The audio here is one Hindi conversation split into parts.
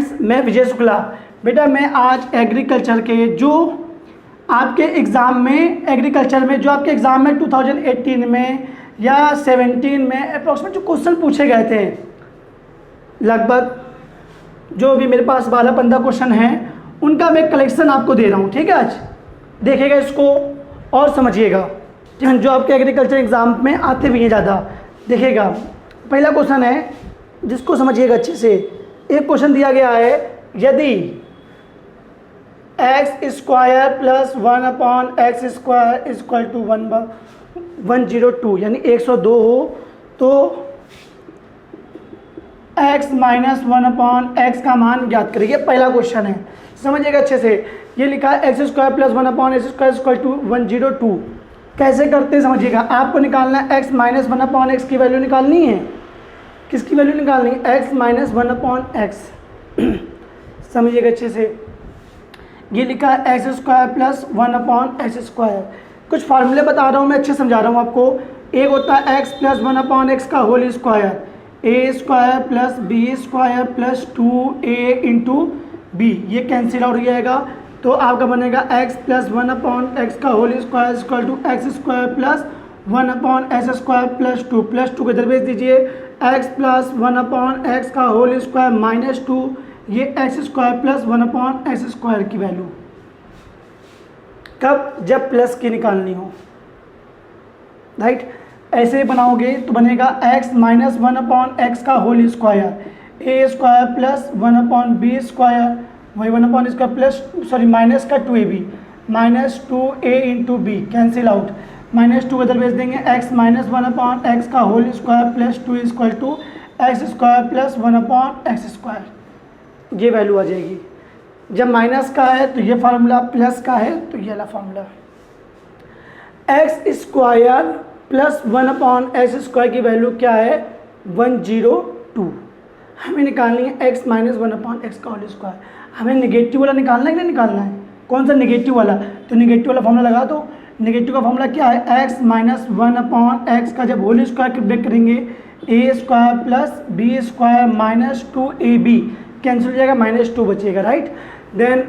फ्रेंड्स, मैं विजय शुक्ला। बेटा मैं आज एग्रीकल्चर के जो आपके एग्ज़ाम में जो आपके एग्ज़ाम में 2018 में या 17 में अप्रॉक्सीमेट जो क्वेश्चन पूछे गए थे, लगभग जो भी मेरे पास 12-15 क्वेश्चन हैं उनका मैं कलेक्शन आपको दे रहा हूँ। ठीक है, आज देखिएगा इसको और समझिएगा, जो आपके एग्रीकल्चर एग्ज़ाम में आते भी हैं ज़्यादा। देखिएगा, पहला क्वेश्चन है जिसको समझिएगा अच्छे से। एक क्वेश्चन दिया गया है, यदि x square plus 1/x square equal to 102 यानी 102 हो तो x माइनस 1/x का मान ज्ञात करिए। पहला क्वेश्चन है, समझिएगा अच्छे से। ये लिखा है x square plus 1/x square equal to 102। कैसे करते हैं समझिएगा। आपको निकालना है x माइनस 1/x की वैल्यू निकालनी है। किसकी वैल्यू निकालनी है? x minus 1/x। समझिएगा अच्छे से। ये लिखा है x square plus 1/x square. कुछ फार्मूले बता रहा हूँ मैं, अच्छे समझा रहा हूँ आपको। एक होता है x प्लस 1/x का whole square, a square plus b square plus 2a into B. ये कैंसिल आउट हो जाएगा तो आपका बनेगा x प्लस 1/x का whole square equal to x square plus 1/x square plus 2 को इधर भेज दीजिए। x प्लस 1/x का होल स्क्वायर माइनस 2, ये x square plus 1/x square की वैल्यू कब? जब प्लस की निकालनी हो, राइट। ऐसे बनाओगे तो बनेगा x माइनस 1/x का whole square, a square plus 1/b square, वही 1 स्क्वायर प्लस माइनस का 2ab minus 2a into B, cancel out. Minus 2 इधर भेज देंगे। x माइनस 1/x का whole square plus 2 equal to x square plus 1/x square. ये वैल्यू आ जाएगी। जब माइनस का है तो ये फार्मूला, प्लस का है तो ये वाला formula. x square plus 1/x square की वैल्यू क्या है? 102। हमें निकालनी है x माइनस 1/x का होल स्क्वायर। हमें नेगेटिव वाला निकालना है कि नहीं निकालना है? कौन सा? नेगेटिव वाला। तो नेगेटिव वाला फार्मूला लगा दो। नेगेटिव का फॉर्मूला क्या है? x माइनस 1/x का जब होल स्क्वायर ब्रेक करेंगे, a square plus b square minus 2ab, cancel हो जाएगा, माइनस 2 बचेगा, right. Then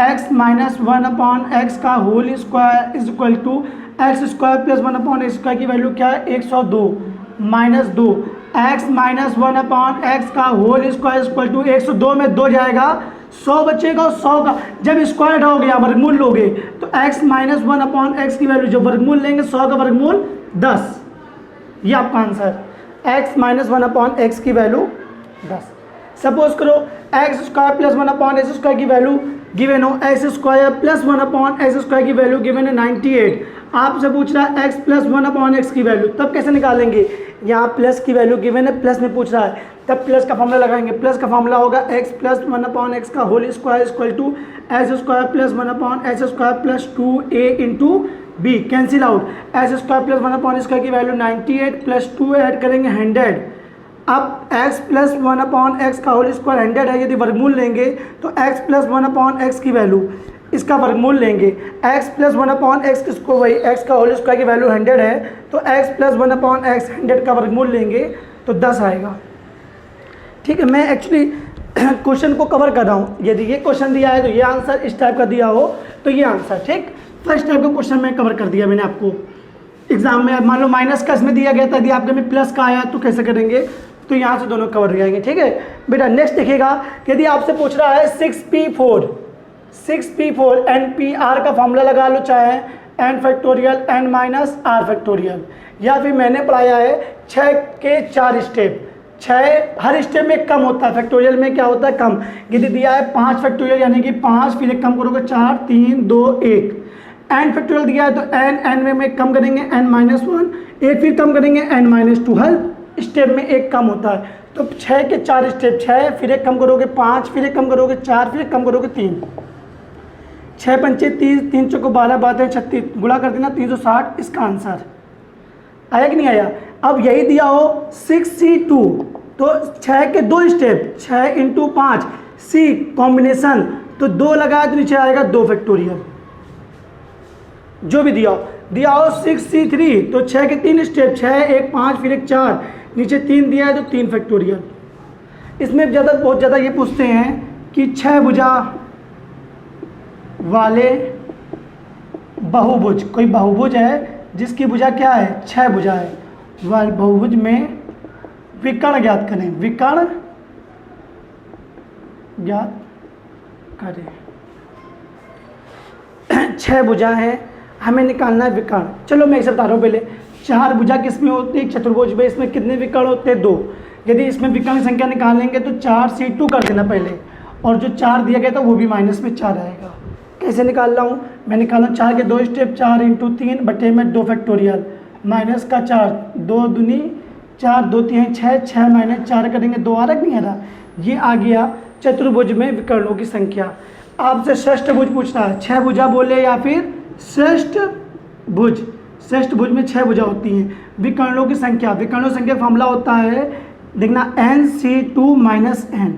x minus 1/x का whole square is equal to x square plus 1/x square की वैल्यू क्या है? 102 माइनस 2। x माइनस 1/x का होल स्क्वायर इक्वल टू 102 में 2 जाएगा, 100 बचेगा। और 100 का जब स्क्वायर हो गया, वर्गमूल लोगे तो x माइनस 1/x की वैल्यू जब वर्गमूल लेंगे 100 का वर्गमूल 10। ये आपका आंसर, x माइनस 1/x की वैल्यू 10। सपोज करो x square plus 1/x square की वैल्यू गिवन हो, x square plus 1/x square की वैल्यू गिवन है 98। आपसे पूछ रहा है x प्लस 1/x की वैल्यू, तब कैसे निकालेंगे? यहाँ प्लस की वैल्यू गिवन है, प्लस में पूछ रहा है, तब प्लस का फॉर्मूला लगाएंगे। प्लस का फॉर्मूला होगा x प्लस 1/x का whole square equal to x square plus 1/x square plus 2a into B, cancel out. x square plus 1/x square की वैल्यू 98 प्लस 2 ऐड करेंगे 100। अब x प्लस 1/x का होल स्क्वायर 100 है, यदि वर्गमूल लेंगे तो x प्लस 1/x की वैल्यू, इसका वर्गमूल लेंगे। x प्लस 1/x किसको? वही x का होल स्क्वायर की वैल्यू 100 है तो x प्लस 1/x 100 का वर्गमूल लेंगे तो 10 आएगा। ठीक है, मैं एक्चुअली क्वेश्चन को कवर कर रहा हूँ। यदि ये क्वेश्चन दिया है तो ये आंसर, इस टाइप का दिया हो तो ये आंसर। ठीक, फर्स्ट टाइप का क्वेश्चन मैं कवर कर दिया मैंने आपको एग्जाम में। मान लो माइनस का इसमें दिया गया था, यदि आपके में प्लस का आया तो कैसे करेंगे? तो यहाँ से दोनों कवर हो जाएंगे। ठीक है बेटा, नेक्स्ट देखिएगा। यदि आपसे पूछ रहा है 6p4 NPR का फॉर्मूला लगा लो, चाहे n factorial n minus r factorial, या फिर मैंने पढ़ाया है 6 के 4 स्टेप। 6 हर स्टेप में कम होता है, फैक्टोरियल में क्या होता है? कम। यदि दिया है 5 फैक्टोरियल यानी कि 5, फिर एक कम करोगे 4 3 2 1। n फैक्टोरियल दिया है तो n में कम करेंगे n माइनस 1, एक फिर कम करेंगे n माइनस 2। हर स्टेप में एक कम होता है। तो 6 के 4 स्टेप, 6 फिर एक कम करोगे 5, फिर एक कम करोगे 4, फिर एक कम करोगे 3। 6 पंचे 30, 3 चौको 12, 36, गुणा कर देना 360। इसका आंसर आया कि नहीं आया? अब यही दिया हो 6c2 तो 6 के 2 स्टेप, 6 इंटू 5 c कॉम्बिनेशन, तो 2 लगाया तो नीचे आएगा 2 फैक्टोरियल। जो भी दिया हो 6c3 तो 6 के 3 स्टेप, 6 1 5 फिर एक 4, नीचे 3 दिया है तो 3 फैक्टोरियल। इसमें बहुत ज़्यादा ये पूछते हैं कि 6 भुजा वाले बहुभुज, कोई बहुभुज है जिसकी भुजा क्या है 6 भुजा है, वाले बहुभुज में विकर्ण ज्ञात करें, विकर्ण ज्ञात करें। 6 भुजा है, हमें निकालना है विकर्ण। चलो मैं इसे बता रहा हूँ पहले। 4 भुजा किस में होती है, चतुर्भुज में, इसमें कितने विकर्ण होते हैं 2। यदि इसमें विकर्ण की संख्या निकालेंगे तो 4C2 कर देना पहले, और जो 4 दिया गया था वो भी माइनस में 4 आएगा। कैसे निकाल रहा हूँ मैं, निकाल रहा हूँ 4 के 2 स्टेप, 4 × 3 बटे में 2 फैक्टोरियल, माइनस का 4, 2 दूनी 4, 2 3 6, 6 माइनस 4 करेंगे 2 आ रहा नहीं आ रहा, ये आ गया चतुर्भुज में विकर्णों की संख्या। आपसे षष्ठभुज पूछना है, 6 भुजा बोले या फिर षष्ठ भुज। षष्ठ भुज में 6 भुजा होती हैं। विकर्णों की संख्या, विकर्णों की संख्या फॉर्मूला होता है, देखना nC2 - n।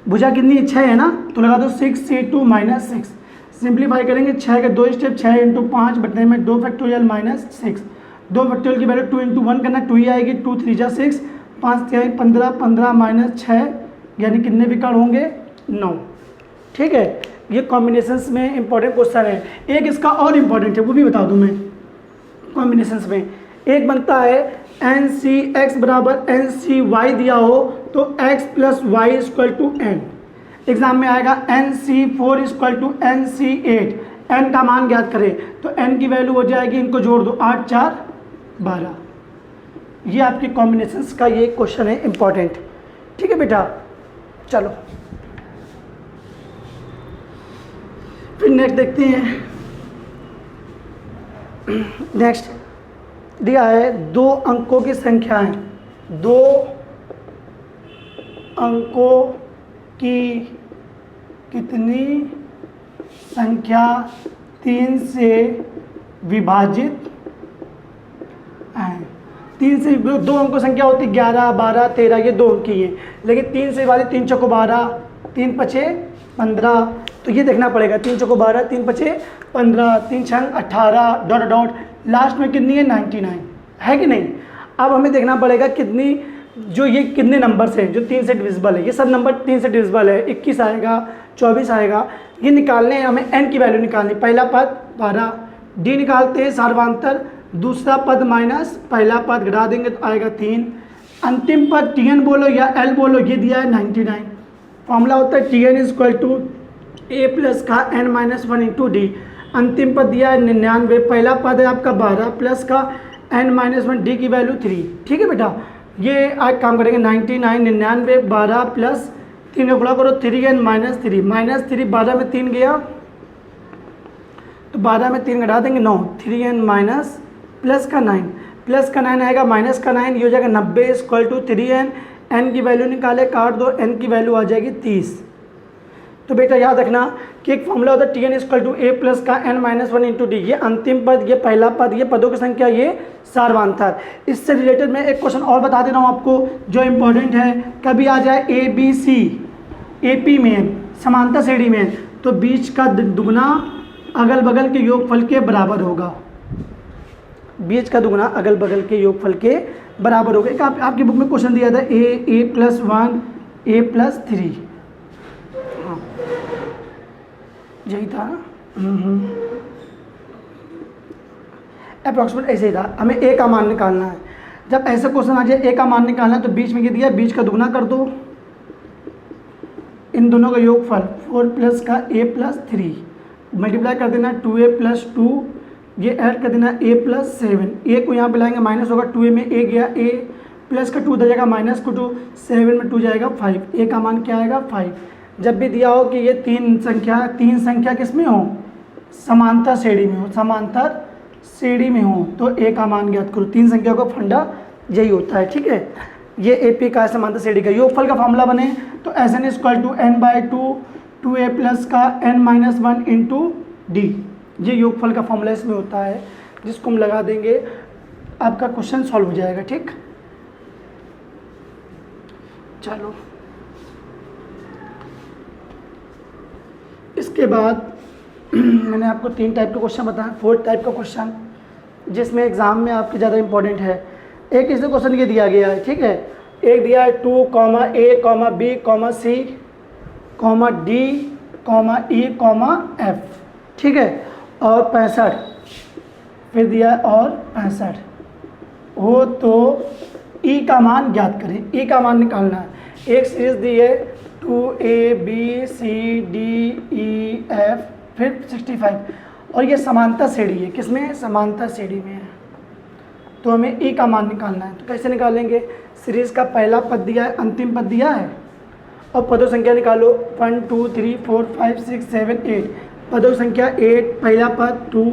भुजा कितनी 6 है ना, तो लगा दो 6C2 - 6। सिंप्लीफाई करेंगे, 6 के 2 स्टेप, 6 × 5 बटे में 2 फैक्टोरियल माइनस 6। 2 फैक्टोरियल की वैल्यू 2 × 1 करना, 2 ही आएगी, 2 3 जा 6, 5 3 15, 15 माइनस 6, यानी कितने विकर्ण होंगे 9। ठीक है, ये कॉम्बिनेशंस में इंपॉर्टेंट क्वेश्चन है। एक इसका और इम्पॉर्टेंट है, वो भी बता दूं मैं। कॉम्बिनेशंस में एक बनता है NCX बराबर NCY दिया हो तो x + y = n। एग्जाम में आएगा NC4 = NC8, n का मान ज्ञात करें तो n की वैल्यू हो जाएगी, इनको जोड़ दो, 8 4 12। ये आपकी कॉम्बिनेशंस का ये क्वेश्चन है इंपॉर्टेंट। ठीक है बेटा, चलो फिर नेक्स्ट देखते हैं। नेक्स्ट दिया है 2 अंकों की संख्याएं, 2 अंकों की कितनी संख्या 3 से विभाजित है। 3 से 2 अंकों संख्या होती है 11 12 13, ये 2 अंक की है, लेकिन 3 से विभाजित, 3 चौको 12, 3 पचे 15, तो ये देखना पड़ेगा, 3 चौको 12, 3 पचे 15, 3 छंग 18, डॉट डॉट, लास्ट में कितनी है 99, है कि नहीं। अब हमें देखना पड़ेगा कितनी, जो ये कितने नंबर से जो 3 से डिविजिबल है, ये सब नंबर 3 से डिविजिबल है, 21 आएगा, 24 आएगा, ये निकालने हैं हमें, n की वैल्यू निकालनी। पहला पद 12, d निकालते हैं सार्वधातुक, दूसरा पद माइनस पहला पद घटा देंगे तो आएगा 3, अंतिम पद tn बोलो या l बोलो, ये दिया है 99। फॉर्मूला होता है tn = a प्लस का n - 1 × d। अंतिम पद दिया है 99, पहला पद है आपका 12 प्लस का n - 1, d की वैल्यू 3। ठीक है बेटा, ये आज काम करेंगे 99 99 12 प्लस 3 गुणा करो, 3n - 3 -3, 12 में 3 गया तो 12 में 3 घटा देंगे 9, 3n माइनस प्लस का 9, प्लस का 9 आएगा, माइनस का 9, ये हो जाएगा 90 = 3n। n की वैल्यू निकाले, काट दो, n की वैल्यू आ जाएगी 30। तो बेटा याद रखना कि एक फॉर्मूला होता है tn = a प्लस का n - 1 × d। ये अंतिम पद, ये पहला पद, ये पदों की संख्या, ये सार्वधातुक। इससे रिलेटेड मैं एक क्वेश्चन और बता दे रहा हूँ आपको जो इम्पोर्टेंट है। कभी आ जाए ABC AP में समांतर श्रेणी में, तो बीच का दुगना अगल बगल के योगफल के बराबर होगा। बीच का दुगना अगल बगल के योगफल के बराबर होगा। एक आपकी बुक में क्वेश्चन दिया था a + 1 a + 3, हाँ यही था अप्रॉक्सीमेट, ऐसे ही था। हमें a का मान निकालना है। जब ऐसा क्वेश्चन आ जाए a का मान निकालना है तो बीच में ये दिया, बीच का दुगना कर दो, इन दोनों का योगफल 4 प्लस का a + 3, मल्टीप्लाई कर देना 2a + 2, ये ऐड कर देना a + 7, a को यहाँ पे लाएंगे माइनस होगा, 2a में a गया, a प्लस का 2 उधर जाएगा, माइनस को 2, 7 में 2 जाएगा 5, a का मान क्या आएगा 5। जब भी दिया हो कि ये तीन संख्या किस में हो, समांतर श्रेणी में हो, समांतर श्रेणी में हो, तो a का मान ज्ञात करो। 3 संख्या का फंडा यही होता है। ठीक है, ये AP का समांतर श्रेणी का योगफल का फॉर्मूला बने तो Sn = n/2 2a प्लस का n - 1 × d, ये योगफल का फॉर्मूला इसमें होता है, जिसको हम लगा देंगे, आपका क्वेश्चन सॉल्व हो जाएगा। ठीक, चलो इसके बाद मैंने आपको 3 टाइप का क्वेश्चन बताया, 4th टाइप का क्वेश्चन जिसमें एग्ज़ाम में आपके ज़्यादा इंपॉर्टेंट है। एक इसमें क्वेश्चन ये दिया गया है, ठीक है, एक दिया है 2 comma A comma B comma C comma D comma E comma F, ठीक है, और 65 फिर दिया है और 65 हो तो ई का मान ज्ञात करें, ई का मान निकालना है। एक सीरीज दी है 2a b c d e f फिर 65 और ये समांतर श्रेणी है, किसमें? समांतर श्रेणी में है, तो हमें ई का मान निकालना है। तो कैसे निकालेंगे? सीरीज का पहला पद दिया है, अंतिम पद दिया है और पदों संख्या निकालो 1 2 3 4 5 6 7 8, पदों संख्या 8, पहला पद 2,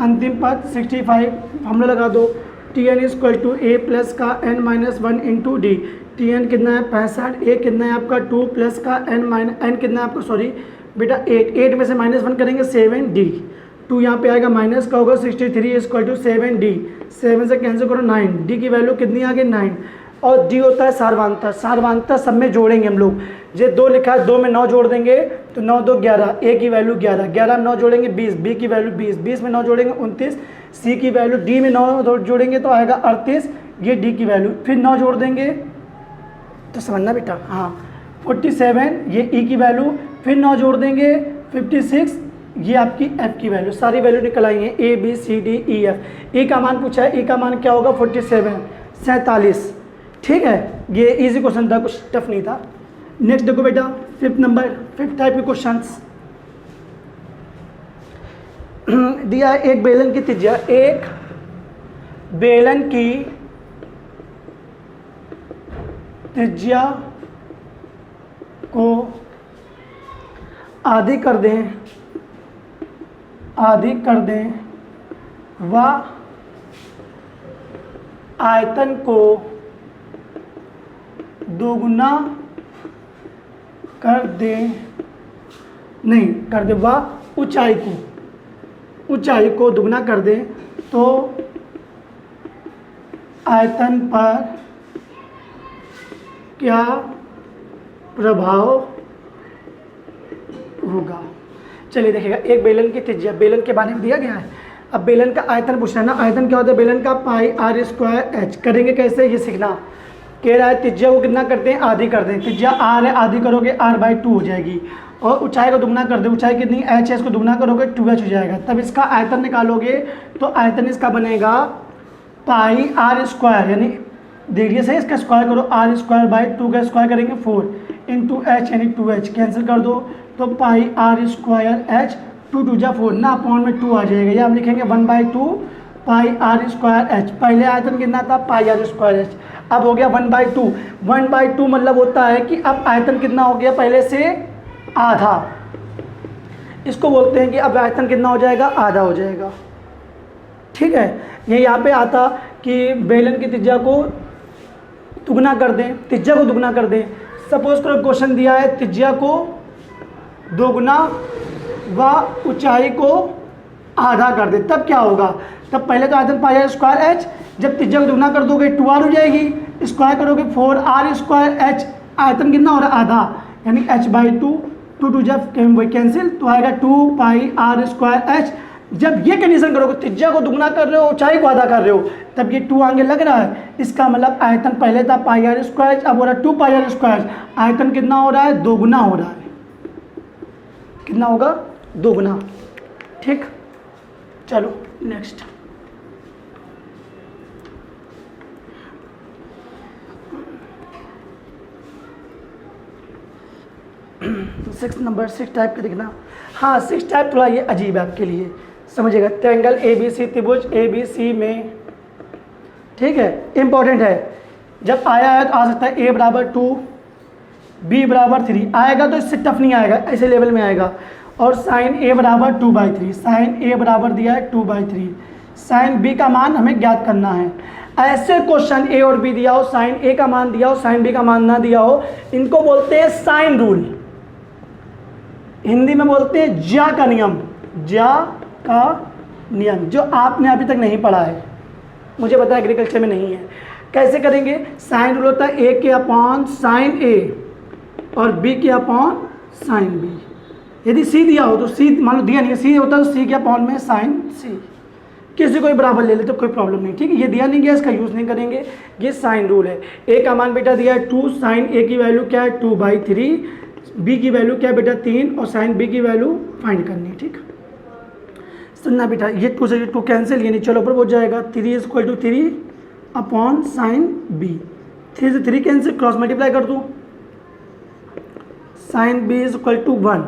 अंतिम पद 65, फॉर्मूला लगा दो Tn equal to A plus का n minus 1 into D. Tn कितना है? 65, ए कितना है आपका? 2 प्लस का n कितना है आपका? सॉरी बेटा 8 में से -1 करेंगे 7d, 2 यहाँ पे आएगा माइनस का होगा 63 इक्वल टू 7d, 7 से कैंसिल करो 9, d की वैल्यू कितनी आ गई? 9, और d होता है सारवांतर, सारवांतर सब में जोड़ेंगे हम लोग, जे 2 लिखा है 2 में 9 जोड़ देंगे तो 9 2 11, a की वैल्यू 11, 11 में 9 जोड़ेंगे 20, b की वैल्यू 20, 20 में 9 जोड़ेंगे 29, c की वैल्यू, d में 9 जोड़ेंगे तो आएगा 38, ये d की वैल्यू, फिर 9 जोड़ देंगे तो समझना बेटा, हाँ 47 ये e की वैल्यू, फिर 9 जोड़ देंगे 56, ये आपकी f की वैल्यू, सारी वैल्यू निकल आई है a b c d e f। e का मान पूछा है, e का मान क्या होगा? 47, ठीक है, ये इजी क्वेश्चन था, कुछ टफ नहीं था। नेक्स्ट देखो बेटा, फिफ्थ टाइप के क्वेश्चंस दिया है। एक बेलन की त्रिज्या, एक बेलन की त्रिज्या को आधी कर दें व आयतन को दोगुना कर दें, नहीं कर दे, व ऊंचाई को दुगना कर दें तो आयतन पर क्या प्रभाव होगा? चलिए देखिएगा, एक बेलन की त्रिज्या, बेलन के बारे में दिया गया है। अब बेलन का आयतन पूछना है ना, आयतन क्या होता है? बेलन का पाई r स्क्वायर h, करेंगे कैसे ये सीखना। कह रहा है त्रिज्या को कितना करते हैं? आधी कर दें, त्रिज्या r है, आधी करोगे r/2 हो जाएगी, और ऊंचाई को दुगना कर दे, ऊंचाई कितनी h है, इसको दुगना करोगे 2h हो जाएगा, तब इसका आयतन निकालोगे तो आयतन इसका बनेगा पाई r स्क्वायर, यानी देखिए सही, इसका स्क्वायर करो, r²/2 का स्क्वायर करेंगे 4 इंटू h यानी 2h, कैंसिल कर दो तो पाई r² h, 2 2 जा 4 ना, अपॉन में 2 आ जाएगा, या हम लिखेंगे 1/2 पाई r² h। पहले आयतन कितना था? पाई r² h, अब हो गया 1/2, 1/2 मतलब होता है कि अब आयतन कितना हो गया? पहले से आधा, इसको बोलते हैं कि अब आयतन कितना हो जाएगा? आधा हो जाएगा, ठीक है। ये यहाँ पे आता कि बेलन की त्रिज्या को दुगना कर दें, त्रिज्या को दुगना कर दें। सपोज करो क्वेश्चन दिया है त्रिज्या को दोगुना व ऊंचाई को आधा कर दे, तब क्या होगा? तब पहले तो आयतन पाई r² h, जब त्रिज्या को दुगना कर दोगे 2r हो जाएगी, स्क्वायर करोगे 4r² h, आयतन कितना हो रहा है? आधा, यानी h/2, 2 2 जब कैंसिल तो आएगा 2 पाई r² h। जब ये कंडीशन करोगे, त्रिज्या को दुगना कर रहे हो, ऊंचाई को आधा कर रहे हो, तब ये 2 आगे लग रहा है, इसका मतलब आयतन पहले था पाई r², अब हो रहा है 2 पाई r², आयतन कितना हो रहा है? दोगुना हो रहा है, कितना होगा? दोगुना, ठीक। चलो नेक्स्ट, सिक्स टाइप का देखना। हाँ 6 टाइप थोड़ा ये अजीब है आपके लिए, समझिएगा। ट्रायंगल ABC, त्रिभुज ABC में, ठीक है, इम्पोर्टेंट है। जब आया है तो आ सकता है a=2, b=3 आएगा, तो इससे टफ नहीं आएगा, ऐसे लेवल में आएगा। और साइन a=2/3, साइन a बराबर दिया है 2/3, साइन b का मान हमें ज्ञात करना है। ऐसे क्वेश्चन a और b दिया हो, साइन a का मान दिया हो, साइन b का मान ना दिया हो, इनको बोलते हैं साइन रूल, हिंदी में बोलते हैं ज्या का नियम, ज्या का नियम, जो आपने अभी तक नहीं पढ़ा है, मुझे पता है एग्रीकल्चर में नहीं है। कैसे करेंगे? साइन रूल होता है a के अपॉन साइन a और b के अपॉन साइन b। यदि c दिया हो तो c, मान लो दिया नहीं है, c होता है तो c के अपॉन में साइन c, किसी को भी बराबर ले ले तो कोई प्रॉब्लम नहीं, ठीक है। ये दिया नहीं गया, इसका यूज़ नहीं करेंगे, ये साइन रूल है। ए का मान बेटा दिया है 2, साइन ए की वैल्यू क्या है 2/3, बी की वैल्यू क्या है बेटा 3 और साइन बी की वैल्यू फाइंड करनी है, ठीक। सुनना बेटा, ये 2 से 2 कैंसिल, ये नीचे ऊपर हो जाएगा 3 = 3 अपॉन साइन बी, 3 से 3 कैंसिल, क्रॉस मल्टीप्लाई कर दूँ, साइन बी = 1,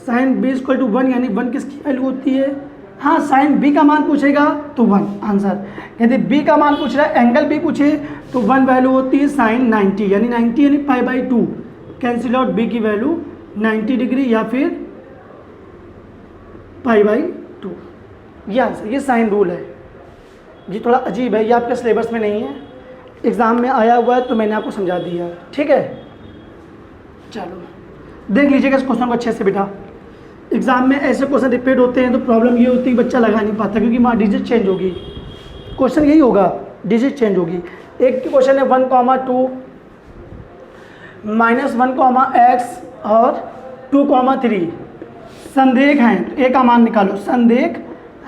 साइन बी = 1 यानी 1 किसकी वैल्यू होती है, हाँ साइन बी का मान पूछेगा तो 1 आंसर। यदि बी का मान पूछ रहा है, एंगल बी पूछे तो 1 वैल्यू होती है साइन 90 यानी 90 यानी π/2, कैंसिल आउट बी की वैल्यू 90 डिग्री या फिर π/2, ये आंसर। ये साइन रूल है, ये थोड़ा अजीब है, ये आपके सिलेबस में नहीं है, एग्ज़ाम में आया हुआ है तो मैंने आपको समझा दिया, ठीक है। चलो देख लीजिएगा इस क्वेश्चन को अच्छे से बेटा। एग्जाम में ऐसे क्वेश्चन रिपीट होते हैं तो प्रॉब्लम ये होती है कि बच्चा लगा नहीं पाता, क्योंकि वहाँ डिजिट चेंज होगी, क्वेश्चन यही होगा, डिजिट चेंज होगी। एक क्वेश्चन है 1,2 -1,x और 2,3 संदेह हैं तो ए का मान निकालो, संदेह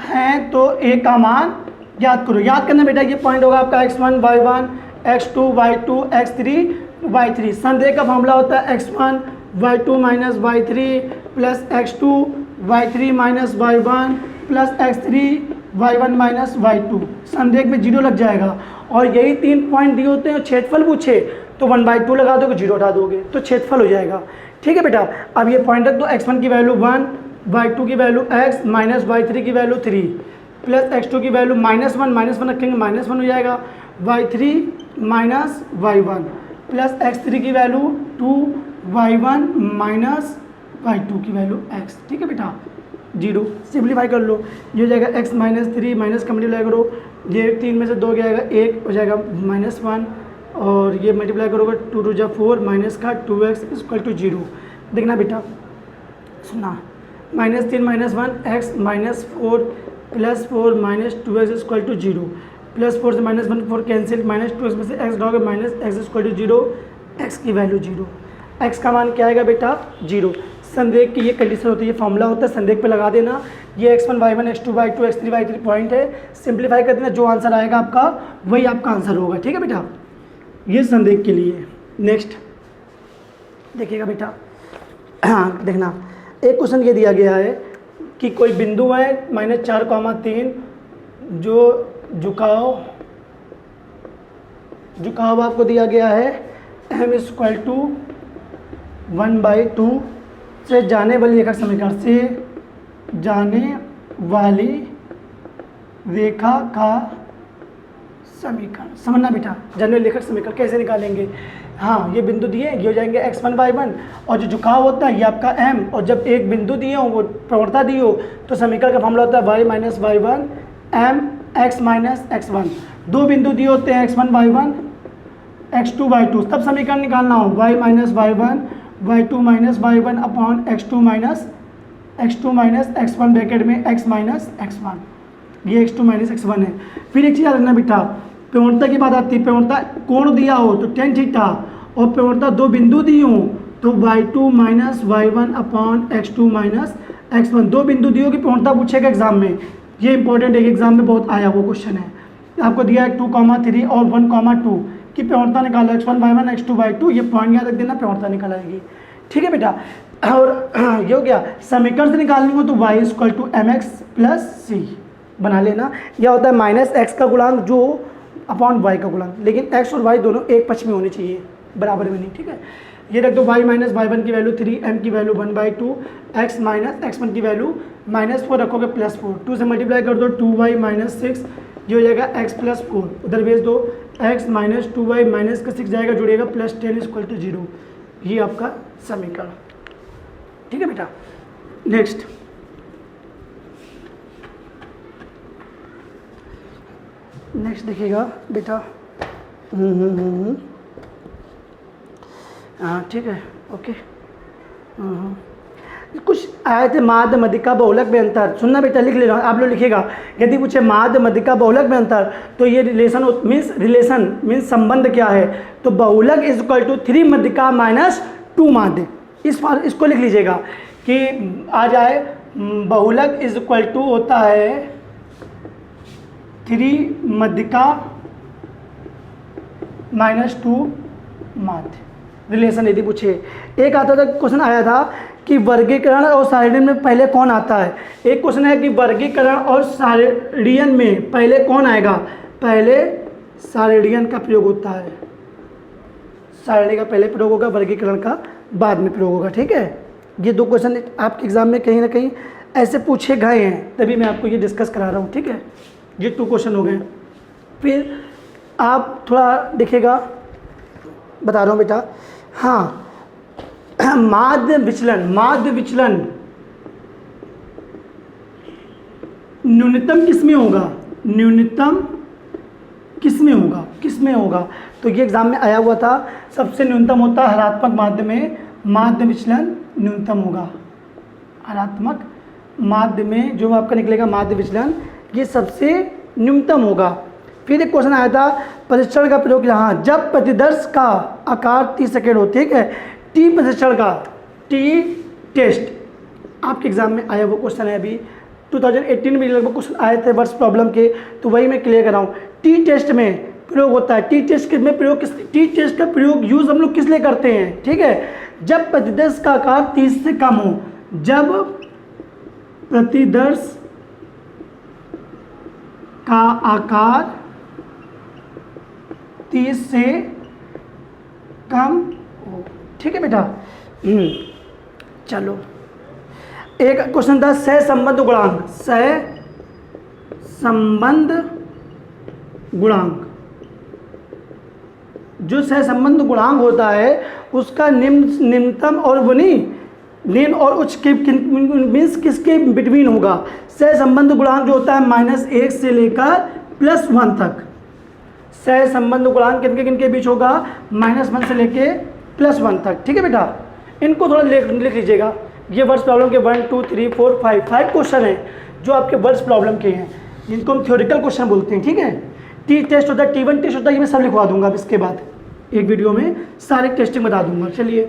हैं तो ए का मान याद करो। याद करना बेटा, ये पॉइंट होगा आपका x1 y1 x2 y2 x3 y3। संदेह का फॉर्मूला होता है x1 y2 minus y3 plus x2 y3 minus y1 plus x3 y1 minus y2। संदेह में 0 लग जाएगा और यही 3 पॉइंट दिए होते हैं। छेदफल पूछे तो 1/2 लगा दोगे, 0 उठा दोगे तो छेदफल हो जाएगा, ठीक है बेटा। अब ये पॉइंट रख दो, x1 की वैल्यू 1, y2 की वैल्यू x माइनस y3 की वैल्यू 3 प्लस x2 की वैल्यू -1 रखेंगे, -1 हो जाएगा, y3 minus y1 plus x3 की वैल्यू 2 y1 माइनस y2 की वैल्यू x, ठीक है बेटा। 0 सिंप्लीफाई कर लो, ये हो जाएगा x -3 माइनस का मल्टीप्लाई करो, ये 3 में से 2 गया जाएगा 1 हो जाएगा -1 और ये मल्टीप्लाई करोगे 2 2 4 माइनस का 2x = 0। देखना बेटा, सुना, -3 -1 x -4 plus 4 minus 2x = 0 plus 4 से -1 4 कैंसिल, -2x में से x डालोगे माइनस x = 0, x की वैल्यू 0, x का मान क्या आएगा बेटा 0। संदेह की ये कंडीशन होती है, ये फॉर्मूला होता है, संदेह पे लगा देना। ये x1 y1 x2 y2 x3 y3 point है, सिंप्लीफाई कर देना, जो आंसर आएगा आपका वही आपका आंसर होगा, ठीक है बेटा। ये संदेह के लिए। नेक्स्ट देखिएगा बेटा, हाँ देखना, एक क्वेश्चन ये दिया गया है कि कोई बिंदु है -4,3 जो झुकाव आपको दिया गया है m = 1/2 से जाने वाली रेखा समीकरण से जाने वाली रेखा का समीकरण समझना बेटा। जाने वाली रेखा समीकरण कैसे निकालेंगे, हाँ ये बिंदु दिए, ये हो जाएंगे x1 y1 और जो झुकाव होता है ये आपका m, और जब एक बिंदु दिए हो वो प्रवणता दी हो तो समीकरण का फॉर्मूला होता है y - y1 m x - x1। दो बिंदु दिए होते हैं x1 y1 x2 y2, तब समीकरण निकालना हो y - y1 y2 - y1 upon x2 - x1 bracket में x - x1, ये x2 - x1 है। फिर एक चीज़ याद रखना बेटा, प्रवणता की बात आती है, प्रवणता कोण दिया हो तो tan थीटा और प्रवणता दो बिंदु दी हो तो y2 - y1 upon x2 - x1। दो बिंदु दी हो कि प्रवणता पूछेगा एग्जाम में, ये इंपॉर्टेंट है, एग्जाम में बहुत आया वो क्वेश्चन है। आपको दिया है 2,3 और 1,2 की प्रवणता निकालो, x1 y1 x2 y2, ये पॉइंट याद रख देना, प्रवणता निकल आएगी, ठीक है बेटा। और ये हो गया, समीकरण से निकालनी हो तो y = mx + c बना लेना। यह होता है -x का गुणांक जो अपॉन y का गुणांक, लेकिन x और y दोनों एक पक्ष में होने चाहिए, बराबर में नहीं, ठीक है। ये रख दो, y - y1 की वैल्यू 3, m की वैल्यू 1/2, x - x1 की वैल्यू -4 रखोगे +4, 2 से मल्टीप्लाई कर दो 2y - 6, ये हो जाएगा x + 4, उधर भेज दो, x - 2y - 6 जाएगा, जुड़ेगा +10 = 0। ये आपका समीकरण, ठीक है बेटा। नेक्स्ट देखिएगा बेटा, हाँ ठीक है, ओके। कुछ आए थे माध्य मध्यिका बहुलक में अंतर, सुनना बेटा, लिख ले रहा हूँ, आप लोग लिखिएगा। यदि पूछे माध्य मध्यिका बहुलक में अंतर तो ये रिलेशन मीन्स संबंध क्या है, तो बहुलक = 3 मध्यिका - 2 माध्य। इसको लिख लीजिएगा कि आ जाए बहुलक = होता है 3 मध्यिका -2 माध्य। रिलेशन यदि पूछे, एक आता था क्वेश्चन आया था कि वर्गीकरण और सारणीयन में पहले कौन आता है। एक क्वेश्चन है कि वर्गीकरण और सारणीयन में पहले कौन आएगा। पहले सारणीयन का प्रयोग होता है, सारणी का पहले प्रयोग होगा, वर्गीकरण का बाद में प्रयोग होगा। ठीक है, ये दो क्वेश्चन आपके एग्जाम में कहीं ना कहीं ऐसे पूछे गए हैं, तभी मैं आपको ये डिस्कस करा रहा हूँ। ठीक है, ये 2 क्वेश्चन हो गए। फिर आप थोड़ा देखिएगा, बता रहा हूँ बेटा। हाँ, माध्य विचलन, माध्य विचलन न्यूनतम किस में होगा, न्यूनतम किस में होगा, किस में होगा। तो ये एग्जाम में आया हुआ था, सबसे न्यूनतम होता है हरात्मक माध्य में, माध्य विचलन न्यूनतम होगा। हरात्मक माध्य में जो आपका निकलेगा माध्य विचलन, ये सबसे न्यूनतम होगा। फिर एक क्वेश्चन आया था परीक्षण का प्रयोग यहाँ, जब प्रतिदर्श का आकार 30 सेकेंड हो। ठीक है, टी परीक्षण का, टी टेस्ट आपके एग्जाम में आया वो क्वेश्चन है। अभी 2018 में लगभग क्वेश्चन आए थे वर्ष प्रॉब्लम के, तो वही मैं क्लियर कर रहा हूँ। टी टेस्ट में प्रयोग होता है, टी टेस्ट में प्रयोग किस, टी टेस्ट का प्रयोग यूज हम लोग किस लिए करते हैं। ठीक है, जब प्रतिदर्श का आकार 30 से कम हो, जब प्रतिदर्श का आकार 30 से कम हो। ठीक है बेटा, चलो एक क्वेश्चन था सहसंबंध गुणांक, सहसंबंध गुणांक। जो सहसंबंध गुणांक होता है उसका निम्नतम और वो नहीं, निम्न और उच्च के मीन्स किसके बिटवीन होगा। सहसंबंध गुणांक जो होता है -1 से लेकर +1 तक। सहसंबंध गुणांक किनके किनके बीच होगा, -1 से लेके +1 तक। ठीक है बेटा, इनको थोड़ा लिख लीजिएगा। ये वर्ष प्रॉब्लम के 1 2 3 4 5 क्वेश्चन हैं जो आपके वर्ष प्रॉब्लम के हैं, जिनको हम थ्योरेटिकल क्वेश्चन बोलते हैं। ठीक है, टी टेस्ट होता है, T1 टेस्ट होता है, ये मैं सब लिखवा दूंगा अब इसके बाद एक वीडियो में सारे टेस्टिंग बता दूंगा। चलिए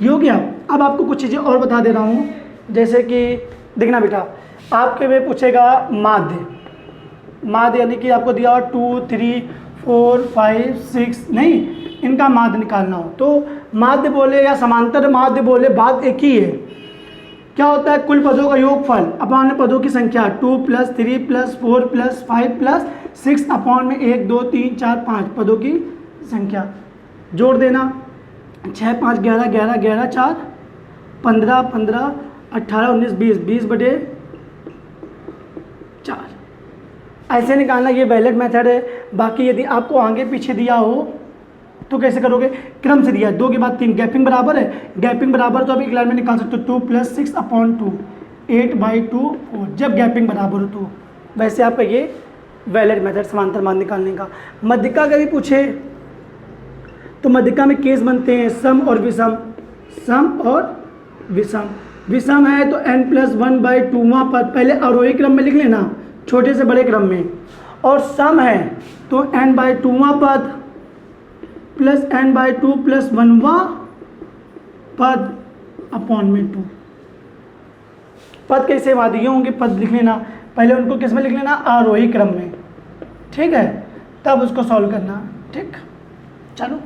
ये हो गया। अब आपको कुछ चीज़ें और बता दे रहा हूँ, जैसे कि देखना बेटा, आपके में पूछेगा माध्य, माध्य यानी कि आपको दिया 2 3 4 5 6 नहीं, इनका माध्य निकालना हो तो माध्य बोले या समांतर माध्य बोले, बात एक ही है। क्या होता है, कुल पदों का योगफल अपॉन में पदों की संख्या 2 + 3 + 4 + 5 + 6 अपॉन में 1 2 3 4 5 पदों की संख्या। जोड़ देना, 6 5 11 11 11 4 15 15 18 19 20 20/4 ऐसे निकालना। ये वैलिड मेथड है। बाकी यदि आपको आगे पीछे दिया हो तो कैसे करोगे, क्रम से दिया है, 2 के बाद 3, गैपिंग बराबर है, गैपिंग बराबर तो अभी एक लाइन में निकाल सकते हो, 2 + 6/2 8/2 4, जब गैपिंग बराबर हो तो। वैसे आपका ये वैलिड मेथड समांतर मान निकालने का। मध्यिका का भी पूछे तो मध्यिका में केस बनते हैं सम और विषम, सम और विषम। विषम है तो n+1/2वां पद पहले आरोही क्रम में लिख लेना, छोटे से बड़े क्रम में, और सम है तो n/2वां पद प्लस n/2 + 1वां पद अपॉन में 2। पद कैसे वादियों होंगे, पद लिख लेना, पहले उनको किस में लिख लेना, आरोही क्रम में। ठीक है, तब उसको सॉल्व करना। ठीक, चलो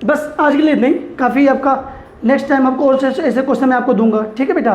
बस आज के लिए इतना ही काफ़ी आपका। नेक्स्ट टाइम आपको और ऐसे क्वेश्चन मैं आपको दूंगा। ठीक है बेटा।